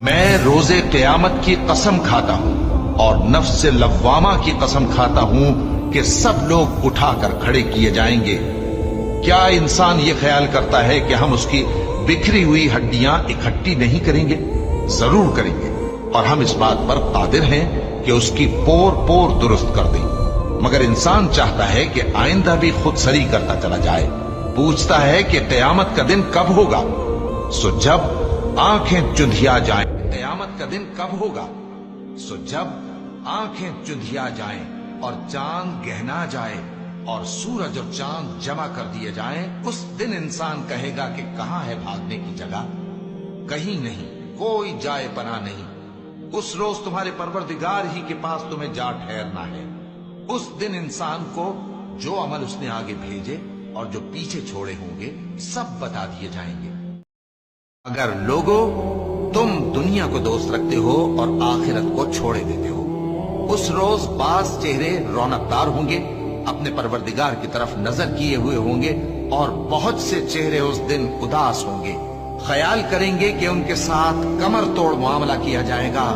میں روزے قیامت کی قسم کھاتا ہوں اور نفس لوامہ کی قسم کھاتا ہوں کہ سب لوگ اٹھا کر کھڑے کیے جائیں گے۔ کیا انسان یہ خیال کرتا ہے کہ ہم اس کی بکھری ہوئی ہڈیاں اکٹھی نہیں کریں گے؟ ضرور کریں گے، اور ہم اس بات پر قادر ہیں کہ اس کی پور پور درست کر دیں۔ مگر انسان چاہتا ہے کہ آئندہ بھی خود سری کرتا چلا جائے، پوچھتا ہے کہ قیامت کا دن کب ہوگا؟ سو جب آنکھیں چندھیا جائیں، قیامت کا دن کب ہوگا؟ سو جب آنکھیں چندھیا جائیں اور چاند گہنا جائے اور سورج اور چاند جمع کر دیے جائیں، اس دن انسان کہے گا کہ کہاں ہے بھاگنے کی جگہ؟ کہیں نہیں، کوئی جائے پناہ نہیں۔ اس روز تمہارے پروردگار ہی کے پاس تمہیں جا ٹھہرنا ہے۔ اس دن انسان کو جو عمل اس نے آگے بھیجے اور جو پیچھے چھوڑے ہوں گے سب بتا دیے جائیں گے۔ اگر لوگو تم دنیا کو دوست رکھتے ہو اور آخرت کو چھوڑے دیتے ہو، اس روز بعض چہرے رونق دار ہوں گے، اپنے پروردگار کی طرف نظر کیے ہوئے ہوں گے، اور بہت سے چہرے اس دن اداس ہوں گے، خیال کریں گے کہ ان کے ساتھ کمر توڑ معاملہ کیا جائے گا۔